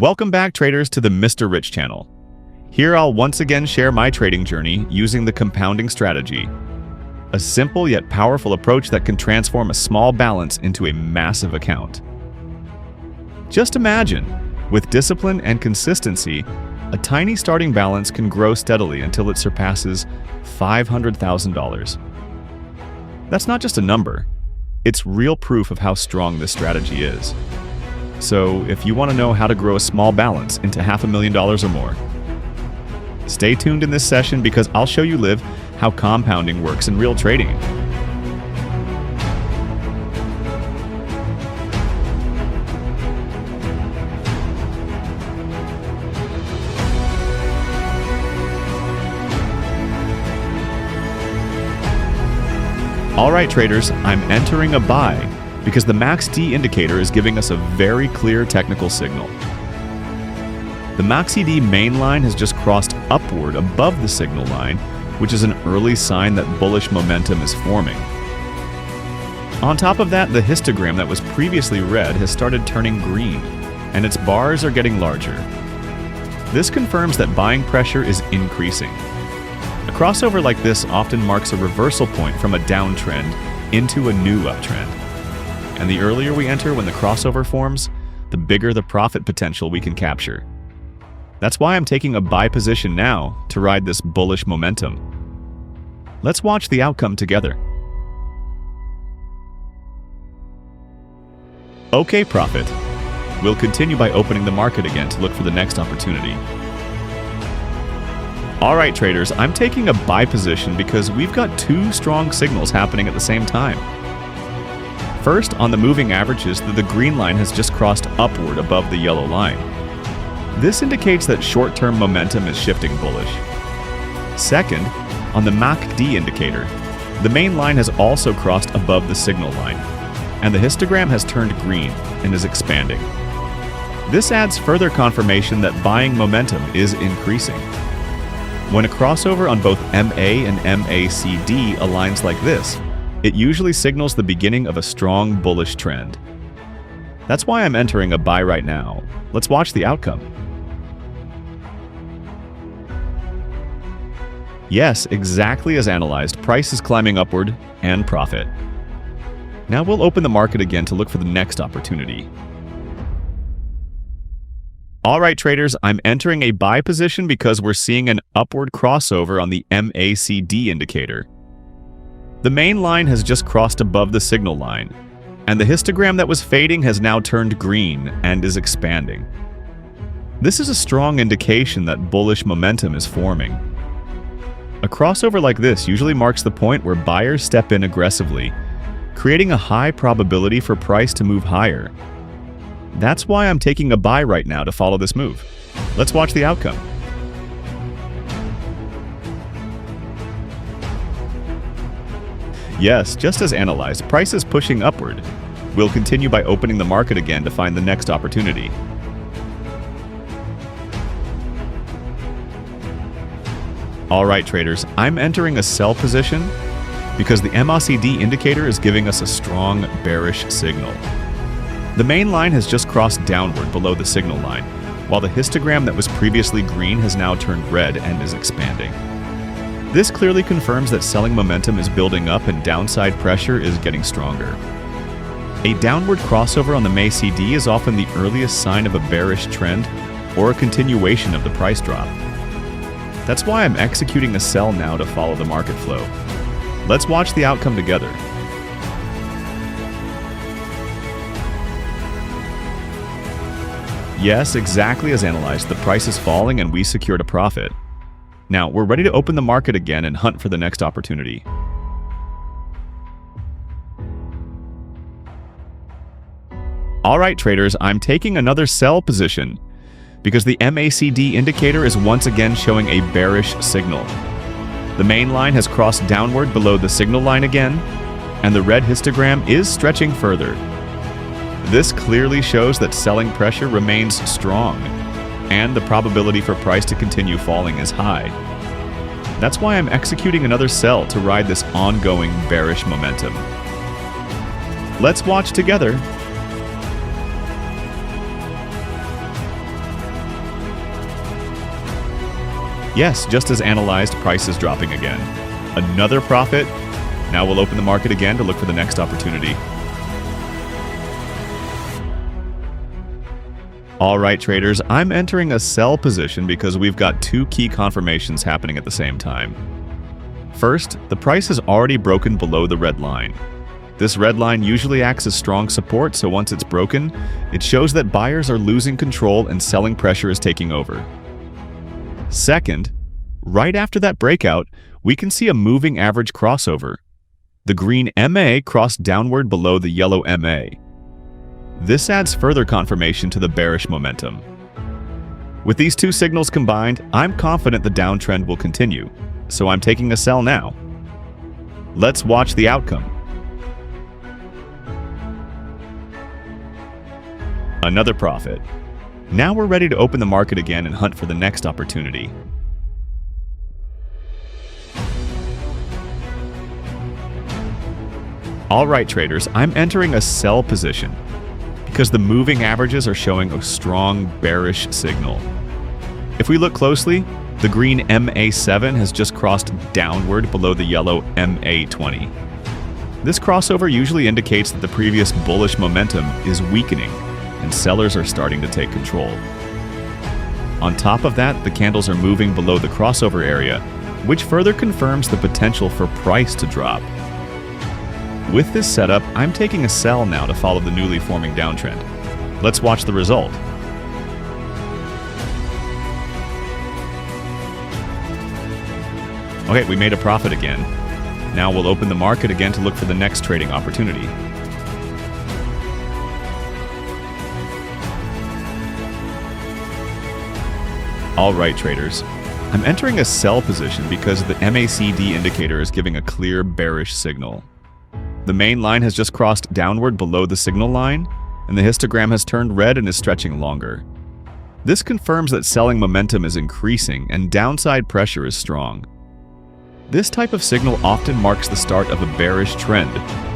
Welcome back, traders, to the Mr. Rich channel. Here I'll once again share my trading journey using the compounding strategy, a simple yet powerful approach that can transform a small balance into a massive account. Just imagine, with discipline and consistency, a tiny starting balance can grow steadily until it surpasses $500,000. That's not just a number, it's real proof of how strong this strategy is. So, if you want to know how to grow a small balance into $500,000 or more, stay tuned in this session because I'll show you live how compounding works in real trading. Alright traders, I'm entering a buy because the MACD indicator is giving us a very clear technical signal. The MACD main line has just crossed upward above the signal line, which is an early sign that bullish momentum is forming. On top of that, the histogram that was previously red has started turning green, and its bars are getting larger. This confirms that buying pressure is increasing. A crossover like this often marks a reversal point from a downtrend into a new uptrend. And the earlier we enter when the crossover forms, the bigger the profit potential we can capture. That's why I'm taking a buy position now to ride this bullish momentum. Let's watch the outcome together. Okay, profit. We'll continue by opening the market again to look for the next opportunity. Alright traders, I'm taking a buy position because we've got two strong signals happening at the same time. First, on the moving averages, the green line has just crossed upward above the yellow line. This indicates that short-term momentum is shifting bullish. Second, on the MACD indicator, the main line has also crossed above the signal line, and the histogram has turned green and is expanding. This adds further confirmation that buying momentum is increasing. When a crossover on both MA and MACD aligns like this, it usually signals the beginning of a strong bullish trend. That's why I'm entering a buy right now. Let's watch the outcome. Yes, exactly as analyzed, price is climbing upward and profit. Now we'll open the market again to look for the next opportunity. Alright traders, I'm entering a buy position because we're seeing an upward crossover on the MACD indicator. The main line has just crossed above the signal line, and the histogram that was fading has now turned green and is expanding. This is a strong indication that bullish momentum is forming. A crossover like this usually marks the point where buyers step in aggressively, creating a high probability for price to move higher. That's why I'm taking a buy right now to follow this move. Let's watch the outcome. Yes, just as analyzed, price is pushing upward. We'll continue by opening the market again to find the next opportunity. Alright traders, I'm entering a sell position because the MACD indicator is giving us a strong bearish signal. The main line has just crossed downward below the signal line, while the histogram that was previously green has now turned red and is expanding. This clearly confirms that selling momentum is building up and downside pressure is getting stronger. A downward crossover on the MACD is often the earliest sign of a bearish trend or a continuation of the price drop. That's why I'm executing a sell now to follow the market flow. Let's watch the outcome together. Yes, exactly as analyzed, the price is falling and we secured a profit. Now, we're ready to open the market again and hunt for the next opportunity. Alright traders, I'm taking another sell position because the MACD indicator is once again showing a bearish signal. The main line has crossed downward below the signal line again, and the red histogram is stretching further. This clearly shows that selling pressure remains strong, and the probability for price to continue falling is high. That's why I'm executing another sell to ride this ongoing bearish momentum. Let's watch together. Yes, just as analyzed, price is dropping again. Another profit. Now we'll open the market again to look for the next opportunity. All right, traders, I'm entering a sell position because we've got two key confirmations happening at the same time. First, the price has already broken below the red line. This red line usually acts as strong support, so once it's broken, it shows that buyers are losing control and selling pressure is taking over. Second, right after that breakout, we can see a moving average crossover. The green MA crossed downward below the yellow MA. This adds further confirmation to the bearish momentum. With these two signals combined, I'm confident the downtrend will continue, so I'm taking a sell now. Let's watch the outcome. Another profit. Now we're ready to open the market again and hunt for the next opportunity. All right, traders, I'm entering a sell position because the moving averages are showing a strong bearish signal. If we look closely, the green MA7 has just crossed downward below the yellow MA20. This crossover usually indicates that the previous bullish momentum is weakening and sellers are starting to take control. On top of that, the candles are moving below the crossover area, which further confirms the potential for price to drop. With this setup, I'm taking a sell now to follow the newly forming downtrend. Let's watch the result. Okay, we made a profit again. Now we'll open the market again to look for the next trading opportunity. All right, traders. I'm entering a sell position because the MACD indicator is giving a clear bearish signal. The main line has just crossed downward below the signal line, and the histogram has turned red and is stretching longer. This confirms that selling momentum is increasing and downside pressure is strong. This type of signal often marks the start of a bearish trend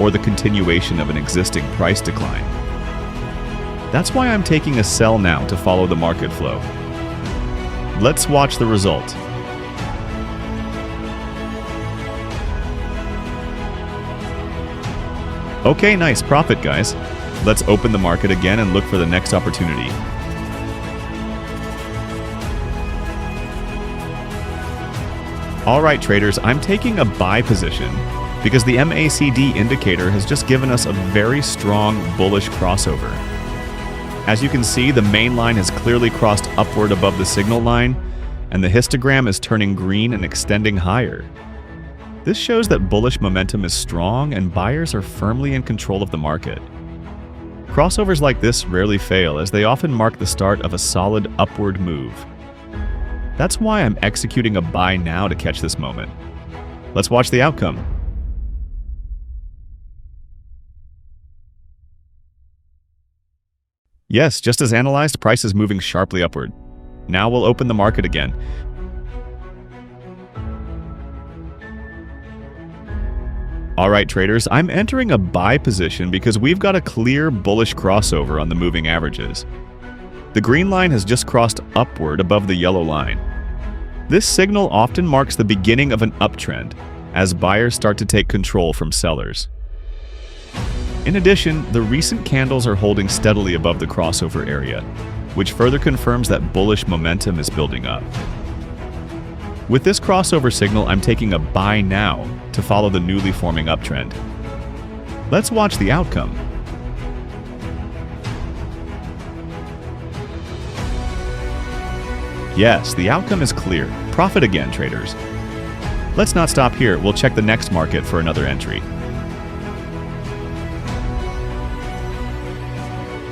or the continuation of an existing price decline. That's why I'm taking a sell now to follow the market flow. Let's watch the result. Okay, nice profit, guys. Let's open the market again and look for the next opportunity. All right, traders, I'm taking a buy position because the MACD indicator has just given us a very strong bullish crossover. As you can see, the main line has clearly crossed upward above the signal line, and the histogram is turning green and extending higher. This shows that bullish momentum is strong and buyers are firmly in control of the market. Crossovers like this rarely fail, as they often mark the start of a solid upward move. That's why I'm executing a buy now to catch this moment. Let's watch the outcome. Yes, just as analyzed, price is moving sharply upward. Now we'll open the market again. All right, traders, I'm entering a buy position because we've got a clear bullish crossover on the moving averages. The green line has just crossed upward above the yellow line. This signal often marks the beginning of an uptrend as buyers start to take control from sellers. In addition, the recent candles are holding steadily above the crossover area, which further confirms that bullish momentum is building up. With this crossover signal, I'm taking a buy now to follow the newly forming uptrend. Let's watch the outcome. Yes, the outcome is clear. Profit again, traders. Let's not stop here. We'll check the next market for another entry.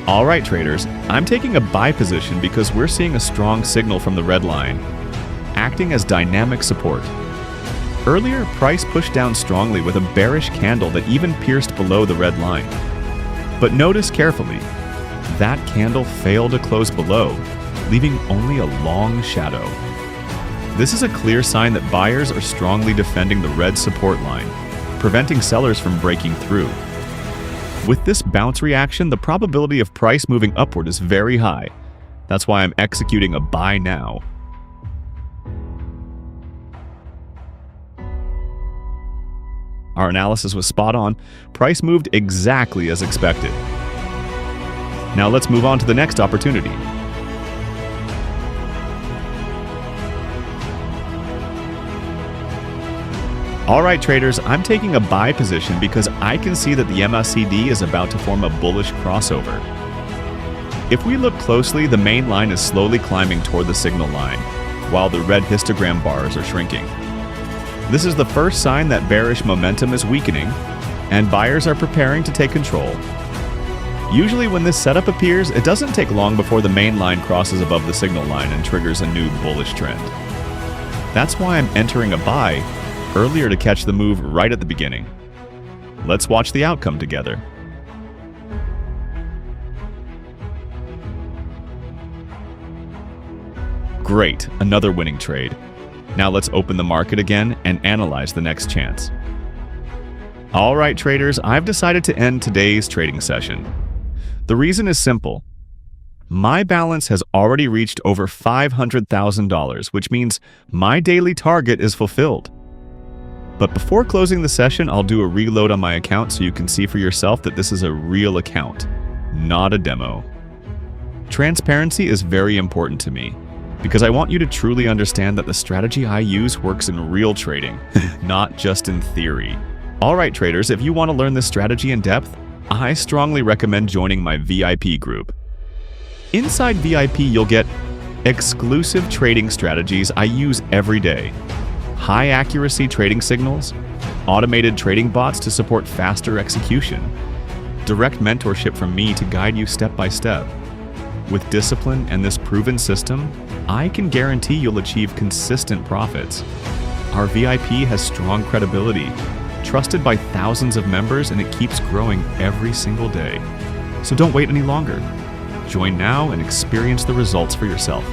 All right, traders, I'm taking a buy position because we're seeing a strong signal from the red line, acting as dynamic support. Earlier, price pushed down strongly with a bearish candle that even pierced below the red line. But notice carefully, that candle failed to close below, leaving only a long shadow. This is a clear sign that buyers are strongly defending the red support line, preventing sellers from breaking through. With this bounce reaction, the probability of price moving upward is very high. That's why I'm executing a buy now. Our analysis was spot on. Price moved exactly as expected. Now let's move on to the next opportunity. All right, traders, I'm taking a buy position because I can see that the MACD is about to form a bullish crossover. If we look closely, the main line is slowly climbing toward the signal line, while the red histogram bars are shrinking. This is the first sign that bearish momentum is weakening, and buyers are preparing to take control. Usually when this setup appears, it doesn't take long before the main line crosses above the signal line and triggers a new bullish trend. That's why I'm entering a buy earlier to catch the move right at the beginning. Let's watch the outcome together. Great, another winning trade. Now let's open the market again and analyze the next chance. All right, traders, I've decided to end today's trading session. The reason is simple. My balance has already reached over $500,000, which means my daily target is fulfilled. But before closing the session, I'll do a reload on my account so you can see for yourself that this is a real account, not a demo. Transparency is very important to me because I want you to truly understand that the strategy I use works in real trading, not just in theory. All right, traders, if you want to learn this strategy in depth, I strongly recommend joining my VIP group. Inside VIP, you'll get exclusive trading strategies I use every day, high accuracy trading signals, automated trading bots to support faster execution, direct mentorship from me to guide you step by step. With discipline and this proven system, I can guarantee you'll achieve consistent profits. Our VIP has strong credibility, trusted by thousands of members, and it keeps growing every single day. So don't wait any longer. Join now and experience the results for yourself.